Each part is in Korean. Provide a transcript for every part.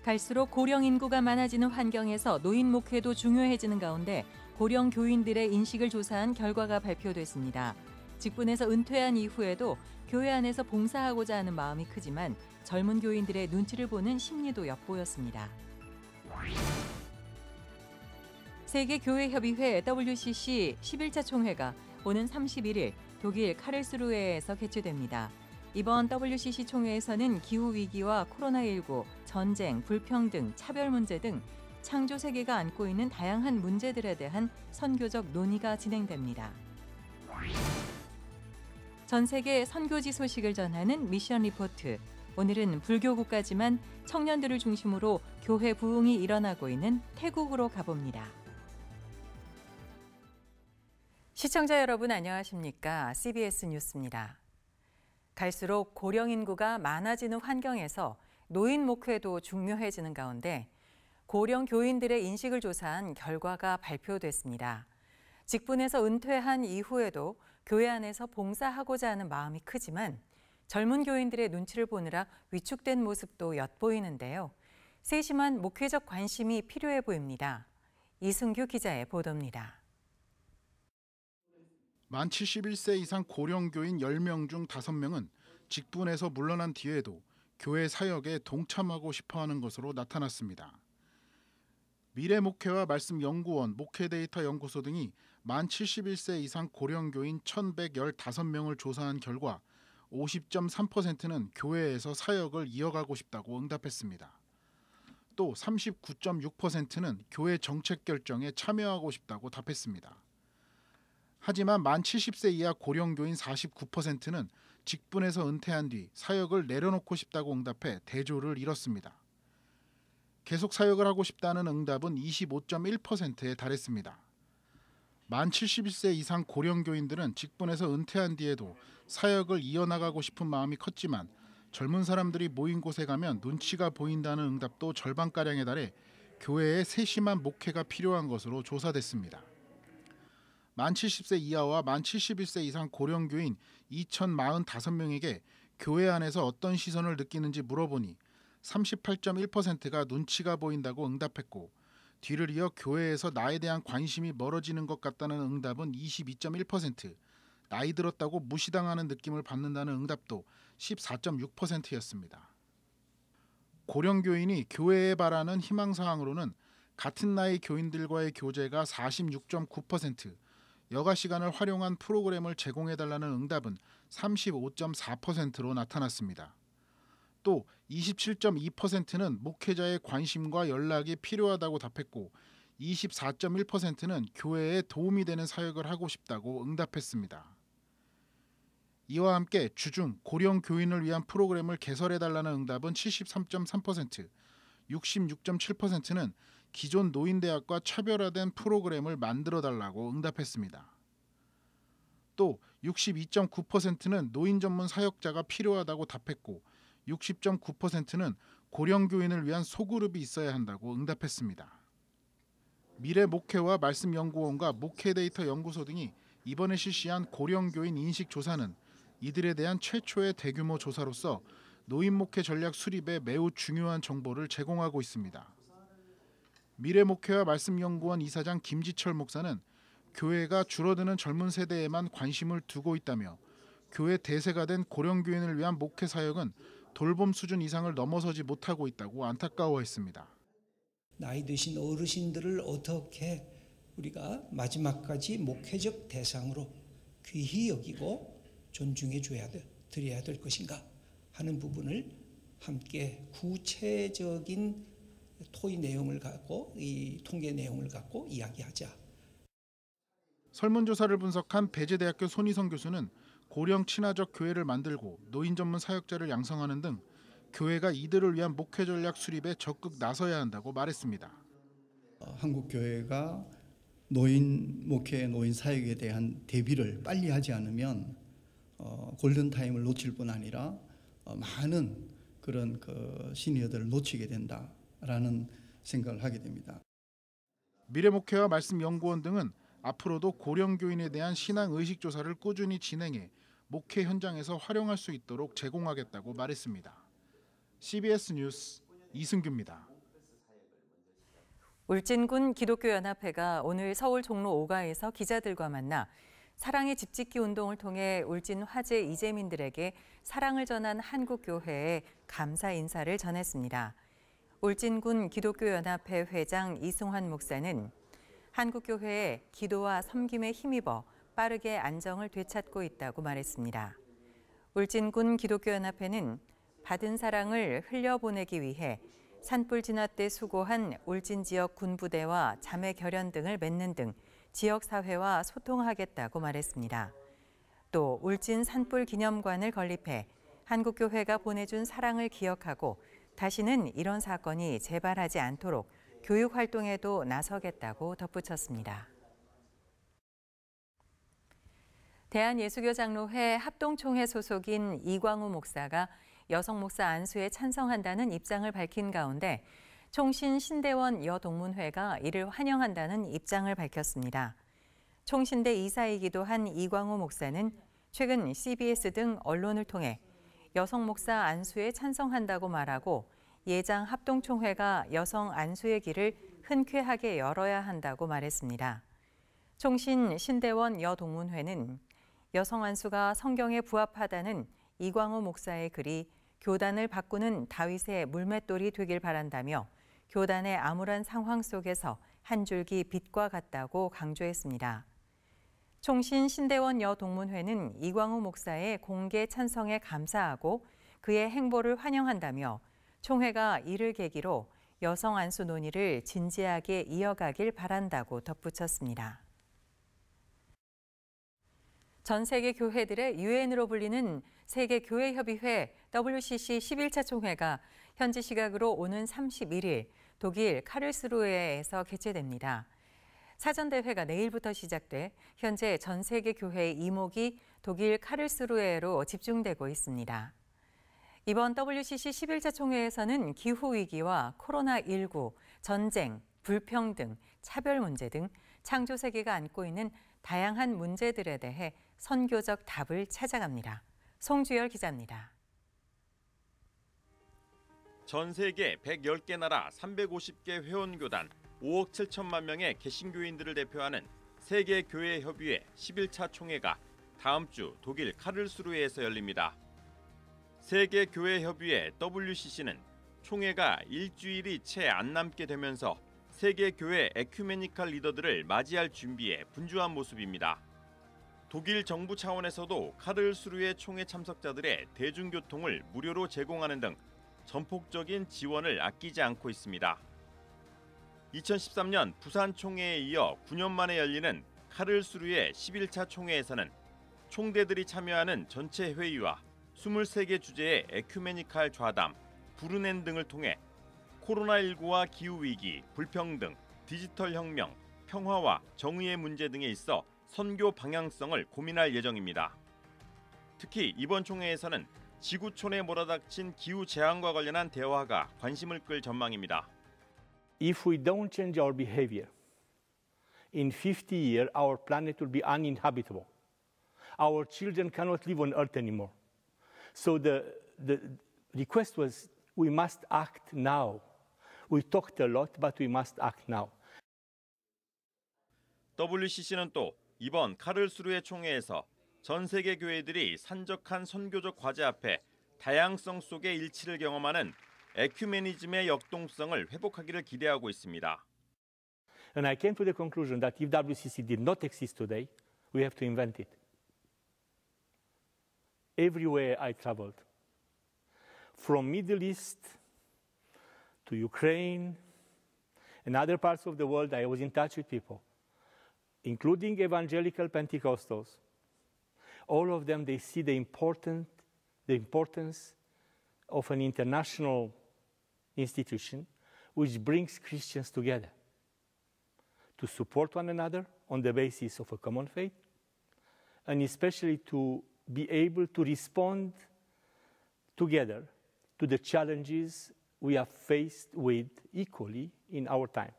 갈수록 고령 인구가 많아지는 환경에서 노인 목회도 중요해지는 가운데 고령 교인들의 인식을 조사한 결과가 발표됐습니다. 직분에서 은퇴한 이후에도 교회 안에서 봉사하고자 하는 마음이 크지만 젊은 교인들의 눈치를 보는 심리도 엿보였습니다. 세계교회협의회 WCC 11차 총회가 오는 31일 독일 카를스루헤에서 개최됩니다. 이번 WCC 총회에서는 기후위기와 코로나19, 전쟁, 불평등, 차별 문제 등 창조 세계가 안고 있는 다양한 문제들에 대한 선교적 논의가 진행됩니다. 전 세계 선교지 소식을 전하는 미션 리포트. 오늘은 불교 국가지만 청년들을 중심으로 교회 부흥이 일어나고 있는 태국으로 가봅니다. 시청자 여러분 안녕하십니까? CBS 뉴스입니다. 갈수록 고령 인구가 많아지는 환경에서 노인 목회도 중요해지는 가운데 고령 교인들의 인식을 조사한 결과가 발표됐습니다. 직분에서 은퇴한 이후에도 교회 안에서 봉사하고자 하는 마음이 크지만 젊은 교인들의 눈치를 보느라 위축된 모습도 엿보이는데요. 세심한 목회적 관심이 필요해 보입니다. 이승규 기자의 보도입니다. 만 71세 이상 고령 교인 10명 중 5명은 직분에서 물러난 뒤에도 교회 사역에 동참하고 싶어하는 것으로 나타났습니다. 미래목회와 말씀연구원, 목회데이터 연구소 등이 만 71세 이상 고령 교인 1,115명을 조사한 결과 50.3%는 교회에서 사역을 이어가고 싶다고 응답했습니다. 또 39.6%는 교회 정책 결정에 참여하고 싶다고 답했습니다. 하지만 만 70세 이하 고령교인 49%는 직분에서 은퇴한 뒤 사역을 내려놓고 싶다고 응답해 대조를 이뤘습니다. 계속 사역을 하고 싶다는 응답은 25.1%에 달했습니다. 만 71세 이상 고령교인들은 직분에서 은퇴한 뒤에도 사역을 이어나가고 싶은 마음이 컸지만 젊은 사람들이 모인 곳에 가면 눈치가 보인다는 응답도 절반가량에 달해 교회에 세심한 목회가 필요한 것으로 조사됐습니다. 만 70세 이하와 만 71세 이상 고령교인 2,045명에게 교회 안에서 어떤 시선을 느끼는지 물어보니 38.1%가 눈치가 보인다고 응답했고 뒤를 이어 교회에서 나에 대한 관심이 멀어지는 것 같다는 응답은 22.1%, 나이 들었다고 무시당하는 느낌을 받는다는 응답도 14.6%였습니다. 고령교인이 교회에 바라는 희망사항으로는 같은 나이 교인들과의 교제가 46.9%, 여가 시간을 활용한 프로그램을 제공해달라는 응답은 35.4%로 나타났습니다. 또 27.2%는 목회자의 관심과 연락이 필요하다고 답했고 24.1%는 교회에 도움이 되는 사역을 하고 싶다고 응답했습니다. 이와 함께 주중 고령 교인을 위한 프로그램을 개설해달라는 응답은 73.3%, 66.7%는 기존 노인대학과 차별화된 프로그램을 만들어달라고 응답했습니다. 또 62.9%는 노인 전문 사역자가 필요하다고 답했고 60.9%는 고령교인을 위한 소그룹이 있어야 한다고 응답했습니다. 미래목회와 말씀연구원과 목회데이터 연구소 등이 이번에 실시한 고령교인 인식조사는 이들에 대한 최초의 대규모 조사로서 노인목회 전략 수립에 매우 중요한 정보를 제공하고 있습니다. 미래목회와 말씀연구원 이사장 김지철 목사는 교회가 줄어드는 젊은 세대에만 관심을 두고 있다며 교회 대세가 된 고령교인을 위한 목회 사역은 돌봄 수준 이상을 넘어서지 못하고 있다고 안타까워했습니다. 나이 드신 어르신들을 어떻게 우리가 마지막까지 목회적 대상으로 귀히 여기고 존중해 드려야 될 것인가 하는 부분을 함께 구체적인 토의 내용을 갖고 이 통계 내용을 갖고 이야기하자. 설문조사를 분석한 배재대학교 손희성 교수는 고령 친화적 교회를 만들고 노인 전문 사역자를 양성하는 등 교회가 이들을 위한 목회 전략 수립에 적극 나서야 한다고 말했습니다. 한국 교회가 노인 목회, 노인 사역에 대한 대비를 빨리 하지 않으면 골든타임을 놓칠 뿐 아니라 많은 그런 시니어들을 놓치게 된다라는 생각을 하게 됩니다. 미래목회와 말씀연구원 등은 앞으로도 고령교인에 대한 신앙의식 조사를 꾸준히 진행해 목회 현장에서 활용할 수 있도록 제공하겠다고 말했습니다. CBS 뉴스 이승규입니다. 울진군 기독교연합회가 오늘 서울 종로 5가에서 기자들과 만나 사랑의 집짓기 운동을 통해 울진 화재 이재민들에게 사랑을 전한 한국교회에 감사 인사를 전했습니다. 울진군 기독교연합회 회장 이승환 목사는 한국교회의 기도와 섬김에 힘입어 빠르게 안정을 되찾고 있다고 말했습니다. 울진군 기독교연합회는 받은 사랑을 흘려보내기 위해 산불 진화 때 수고한 울진 지역 군부대와 자매 결연 등을 맺는 등 지역사회와 소통하겠다고 말했습니다. 또 울진 산불 기념관을 건립해 한국교회가 보내준 사랑을 기억하고 다시는 이런 사건이 재발하지 않도록 교육 활동에도 나서겠다고 덧붙였습니다. 대한예수교장로회 합동총회 소속인 이광우 목사가 여성 목사 안수에 찬성한다는 입장을 밝힌 가운데 총신 신대원 여동문회가 이를 환영한다는 입장을 밝혔습니다. 총신대 이사이기도 한 이광우 목사는 최근 CBS 등 언론을 통해 여성 목사 안수에 찬성한다고 말하고 예장 합동총회가 여성 안수의 길을 흔쾌하게 열어야 한다고 말했습니다. 총신 신대원 여동문회는 여성 안수가 성경에 부합하다는 이광우 목사의 글이 교단을 바꾸는 다윗의 물맷돌이 되길 바란다며 교단의 암울한 상황 속에서 한 줄기 빛과 같다고 강조했습니다. 총신 신대원 여동문회는 이광우 목사의 공개 찬성에 감사하고 그의 행보를 환영한다며 총회가 이를 계기로 여성 안수 논의를 진지하게 이어가길 바란다고 덧붙였습니다. 전 세계 교회들의 유엔으로 불리는 세계교회협의회 WCC 11차 총회가 현지 시각으로 오는 31일 독일 카를스루헤에서 개최됩니다. 사전대회가 내일부터 시작돼 현재 전 세계 교회의 이목이 독일 카를스루헤로 집중되고 있습니다. 이번 WCC 11차 총회에서는 기후위기와 코로나19, 전쟁, 불평등, 차별 문제 등 창조 세계가 안고 있는 다양한 문제들에 대해 선교적 답을 찾아갑니다. 송주열 기자입니다. 전 세계 110개 나라 350개 회원교단 5억 7천만 명의 개신교인들을 대표하는 세계교회협의회 11차 총회가 다음 주 독일 카를스루헤에서 열립니다. 세계교회협의회 WCC는 총회가 일주일이 채 안 남게 되면서 세계교회 에큐메니칼 리더들을 맞이할 준비에 분주한 모습입니다. 독일 정부 차원에서도 카를스루헤 총회 참석자들의 대중교통을 무료로 제공하는 등 전폭적인 지원을 아끼지 않고 있습니다. 2013년 부산 총회에 이어 9년 만에 열리는 카를스루헤 11차 총회에서는 총대들이 참여하는 전체 회의와 23개 주제의 에큐메니칼 좌담, 부르넨 등을 통해 코로나19와 기후위기, 불평등, 디지털 혁명, 평화와 정의의 문제 등에 있어 선교 방향성을 고민할 예정입니다. 특히 이번 총회에서는 지구촌에 몰아닥친 기후 재앙과 관련한 대화가 관심을 끌 전망입니다. If we don't change our behavior, in 50 years our planet will be uninhabitable. Our children cannot live on Earth anymore. So the request was we must act now. We talked a lot, but we must act now. WCC는 또 이번 카를스루헤 총회에서 전 세계 교회들이 산적한 선교적 과제 앞에 다양성 속의 일치를 경험하는 에큐메니즘의 역동성을 회복하기를 기대하고 있습니다. And I came to the conclusion that if WCC did not exist today, we have to invent it. Everywhere I traveled, from Middle East to Ukraine and other parts of the world, I was in touch with people, including evangelical Pentecostals. All of them, they see the importance of an international institution which brings Christians together to support one another on the basis of a common faith, and especially to be able to respond together to the challenges we are faced with equally in our time.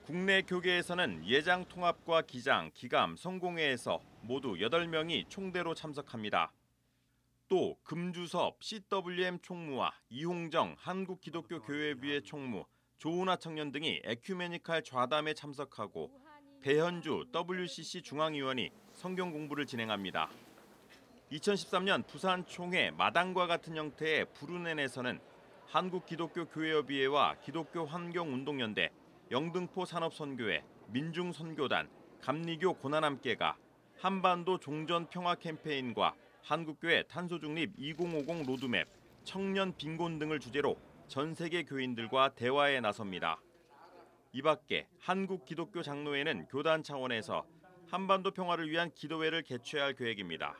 국내 교계에서는 예장 통합과 기장, 기감, 성공회에서 모두 8명이 총대로 참석합니다. 또 금주섭 CWM 총무와 이홍정 한국기독교교회비회 총무, 조은하 청년 등이 에큐메니칼 좌담에 참석하고 배현주 WCC 중앙위원이 성경 공부를 진행합니다. 2013년 부산 총회 마당과 같은 형태의 부르넨에서는 한국기독교교회협의회와 기독교환경운동연대, 영등포 산업선교회, 민중선교단, 감리교 고난함께가 한반도 종전 평화 캠페인과 한국교회 탄소중립 2050 로드맵, 청년 빈곤 등을 주제로 전 세계 교인들과 대화에 나섭니다. 이 밖에 한국기독교장로회는 교단 차원에서 한반도 평화를 위한 기도회를 개최할 계획입니다.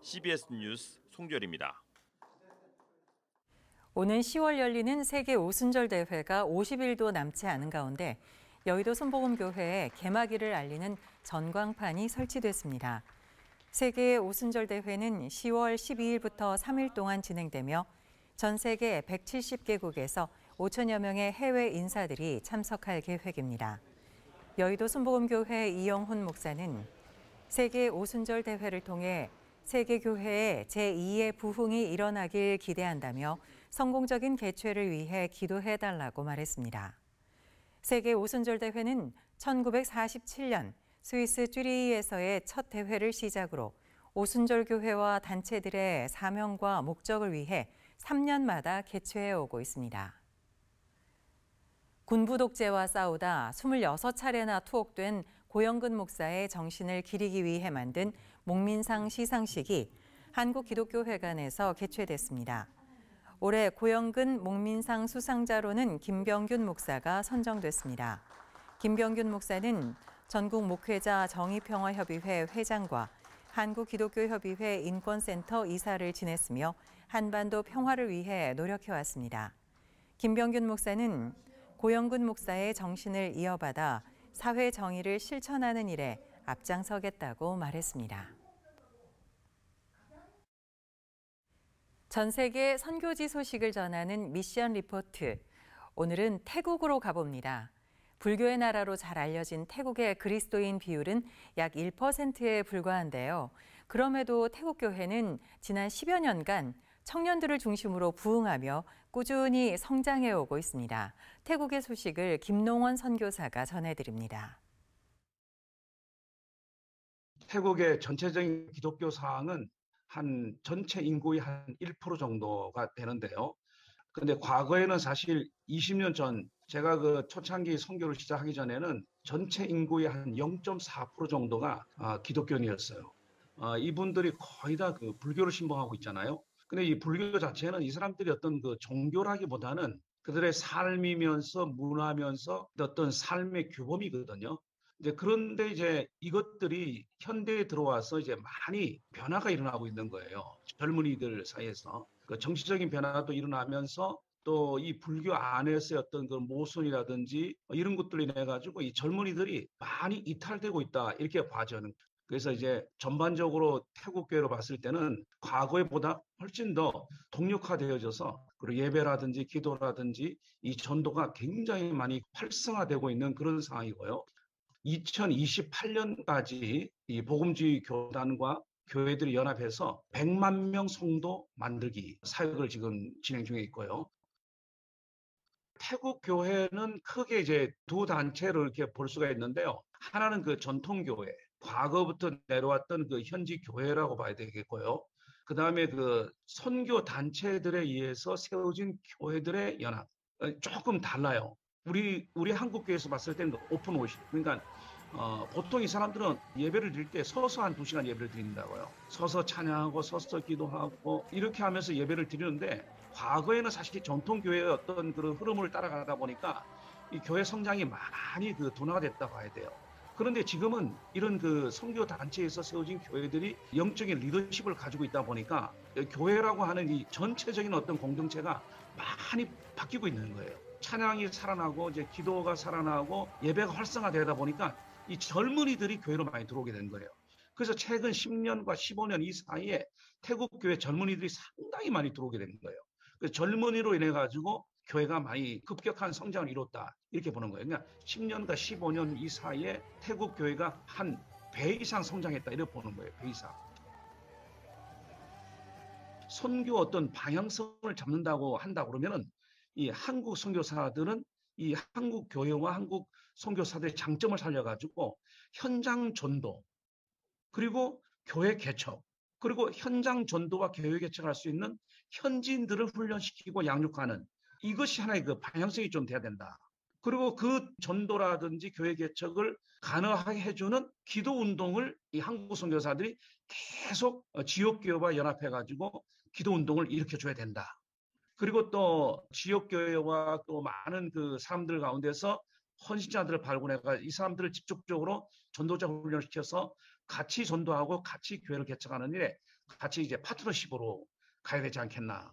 CBS 뉴스 송별입니다. 오는 10월 열리는 세계 오순절 대회가 50일도 남지 않은 가운데 여의도 순복음교회에 개막일을 알리는 전광판이 설치됐습니다. 세계 오순절 대회는 10월 12일부터 3일 동안 진행되며 전 세계 170개국에서 5천여 명의 해외 인사들이 참석할 계획입니다. 여의도 순복음교회 이영훈 목사는 세계 오순절 대회를 통해 세계 교회의 제2의 부흥이 일어나길 기대한다며 성공적인 개최를 위해 기도해달라고 말했습니다. 세계 오순절 대회는 1947년 스위스 쭈리히에서의 첫 대회를 시작으로 오순절 교회와 단체들의 사명과 목적을 위해 3년마다 개최해 오고 있습니다. 군부 독재와 싸우다 26차례나 투옥된 고영근 목사의 정신을 기리기 위해 만든 목민상 시상식이 한국기독교회관에서 개최됐습니다. 올해 고영근 목민상 수상자로는 김병균 목사가 선정됐습니다. 김병균 목사는 전국 목회자 정의평화협의회 회장과 한국기독교협의회 인권센터 이사를 지냈으며 한반도 평화를 위해 노력해왔습니다. 김병균 목사는 고영근 목사의 정신을 이어받아 사회 정의를 실천하는 일에 앞장서겠다고 말했습니다. 전 세계 선교지 소식을 전하는 미션 리포트. 오늘은 태국으로 가봅니다. 불교의 나라로 잘 알려진 태국의 그리스도인 비율은 약 1%에 불과한데요. 그럼에도 태국 교회는 지난 10여 년간 청년들을 중심으로 부흥하며 꾸준히 성장해 오고 있습니다. 태국의 소식을 김농원 선교사가 전해드립니다. 태국의 전체적인 기독교 사항은 한 전체 인구의 한 1% 정도가 되는데요. 근데 과거에는 사실 20년 전 제가 그 초창기 선교를 시작하기 전에는 전체 인구의 한 0.4% 정도가 기독교인이었어요. 이분들이 거의 다 그 불교를 신봉하고 있잖아요. 근데 이 불교 자체는 이 사람들이 어떤 그 종교라기보다는 그들의 삶이면서 문화면서 어떤 삶의 규범이거든요. 그런데 이제 이것들이 현대에 들어와서 이제 많이 변화가 일어나고 있는 거예요. 젊은이들 사이에서. 그 정치적인 변화도 일어나면서 또 이 불교 안에서의 어떤 그 모순이라든지 이런 것들로 인해 가지고 이 젊은이들이 많이 이탈되고 있다 이렇게 봐져는. 그래서 이제 전반적으로 태국 교회로 봤을 때는 과거에보다 훨씬 더 동력화되어져서 그리고 예배라든지 기도라든지 이 전도가 굉장히 많이 활성화되고 있는 그런 상황이고요. 2028년까지 이 복음주의 교단과 교회들이 연합해서 100만 명 성도 만들기 사역을 지금 진행 중에 있고요. 태국 교회는 크게 이제 두 단체를 이렇게 볼 수가 있는데요. 하나는 그 전통교회, 과거부터 내려왔던 그 현지 교회라고 봐야 되겠고요. 그 다음에 그 선교 단체들에 의해서 세워진 교회들의 연합. 조금 달라요. 우리 한국교회에서 봤을 때는 오픈 워십. 그러니까 보통 이 사람들은 예배를 드릴 때 서서 한 2시간 예배를 드린다고요. 서서 찬양하고 서서 기도하고 이렇게 하면서 예배를 드리는데 과거에는 사실 전통교회의 어떤 그런 흐름을 따라가다 보니까 이 교회 성장이 많이 그 둔화가 됐다고 봐야 돼요. 그런데 지금은 이런 그 선교 단체에서 세워진 교회들이 영적인 리더십을 가지고 있다 보니까 교회라고 하는 이 전체적인 어떤 공동체가 많이 바뀌고 있는 거예요. 찬양이 살아나고 이제 기도가 살아나고 예배가 활성화되다 보니까 이 젊은이들이 교회로 많이 들어오게 된 거예요. 그래서 최근 10년과 15년 이 사이에 태국 교회 젊은이들이 상당히 많이 들어오게 된 거예요. 그래서 젊은이로 인해 가지고 교회가 많이 급격한 성장을 이뤘다 이렇게 보는 거예요. 그러니까 10년과 15년 이 사이에 태국 교회가 한 배 이상 성장했다 이렇게 보는 거예요. 배 이상. 선교 어떤 방향성을 잡는다고 한다 그러면은 이 한국 선교사들은 이 한국 교회와 한국 선교사들의 장점을 살려가지고 현장 전도, 그리고 교회 개척, 그리고 현장 전도와 교회 개척할 수 있는 현지인들을 훈련시키고 양육하는, 이것이 하나의 그 방향성이 좀 돼야 된다. 그리고 그 전도라든지 교회 개척을 가능하게 해주는 기도 운동을 이 한국 선교사들이 계속 지역교회와 연합해가지고 기도 운동을 일으켜줘야 된다. 그리고 또 지역교회와 또 많은 그 사람들 가운데서 헌신자들을 발굴해가 이 사람들을 직접적으로 전도자 훈련을 시켜서 같이 전도하고 같이 교회를 개척하는 일에 같이 이제 파트너십으로 가야 되지 않겠나.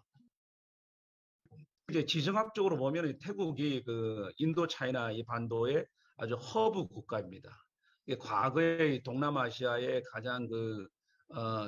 이제 지정학적으로 보면 태국이 그 인도 차이나 이 반도의 아주 허브 국가입니다. 과거에 동남아시아의 가장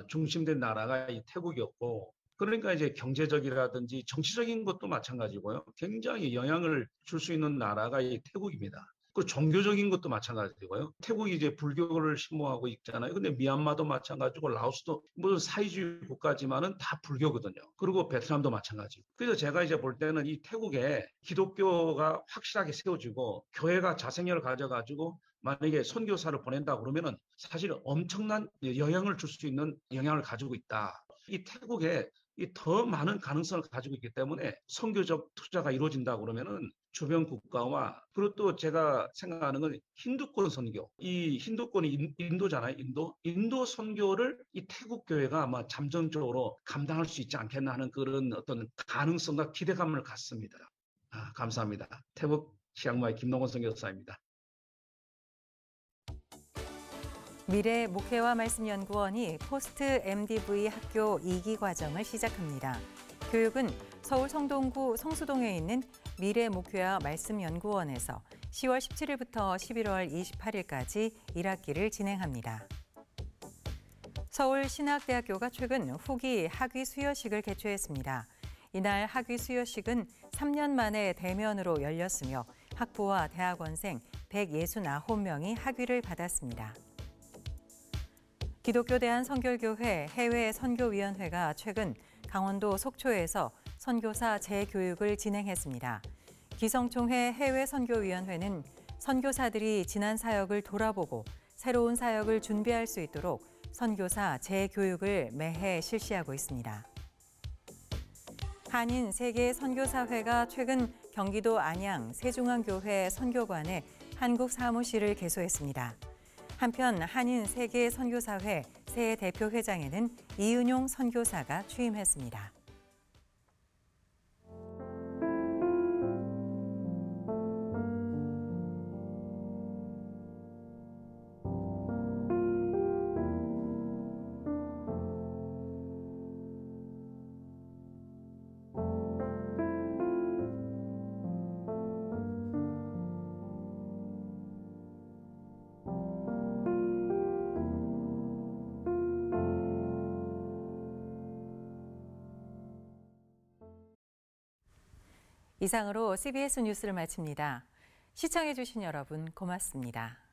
중심된 나라가 이 태국이었고, 그러니까 이제 경제적이라든지 정치적인 것도 마찬가지고요. 굉장히 영향을 줄 수 있는 나라가 이 태국입니다. 그 종교적인 것도 마찬가지고요. 태국이 이제 불교를 신봉하고 있잖아요. 근데 미얀마도 마찬가지고 라오스도 무슨 사회주의 국가지만은 다 불교거든요. 그리고 베트남도 마찬가지고. 그래서 제가 이제 볼 때는 이 태국에 기독교가 확실하게 세워지고 교회가 자생력을 가져가지고 만약에 선교사를 보낸다 그러면은 사실 엄청난 영향을 줄 수 있는 영향을 가지고 있다. 이 태국에 더 많은 가능성을 가지고 있기 때문에 선교적 투자가 이루어진다 그러면은 주변 국가와, 그리고 또 제가 생각하는 건 힌두권 선교. 이 힌두권이 인도잖아요. 인도 선교를 이 태국 교회가 아마 잠정적으로 감당할 수 있지 않겠나 하는 그런 어떤 가능성과 기대감을 갖습니다. 감사합니다. 태국 치앙마이 김동건 선교사입니다. 미래 목회와 말씀연구원이 포스트 MDV 학교 2기 과정을 시작합니다. 교육은 서울 성동구 성수동에 있는 미래 목회와 말씀연구원에서 10월 17일부터 11월 28일까지 1학기를 진행합니다. 서울신학대학교가 최근 후기 학위 수여식을 개최했습니다. 이날 학위 수여식은 3년 만에 대면으로 열렸으며 학부와 대학원생 169명이 학위를 받았습니다. 기독교 대한선결교회 해외선교위원회가 최근 강원도 속초에서 선교사 재교육을 진행했습니다. 기성총회 해외선교위원회는 선교사들이 지난 사역을 돌아보고 새로운 사역을 준비할 수 있도록 선교사 재교육을 매해 실시하고 있습니다. 한인 세계선교사회가 최근 경기도 안양 세중앙교회 선교관에 한국 사무실을 개소했습니다. 한편 한인 세계선교사회 새 대표회장에는 이은용 선교사가 취임했습니다. 이상으로 CBS 뉴스를 마칩니다. 시청해주신 여러분 고맙습니다.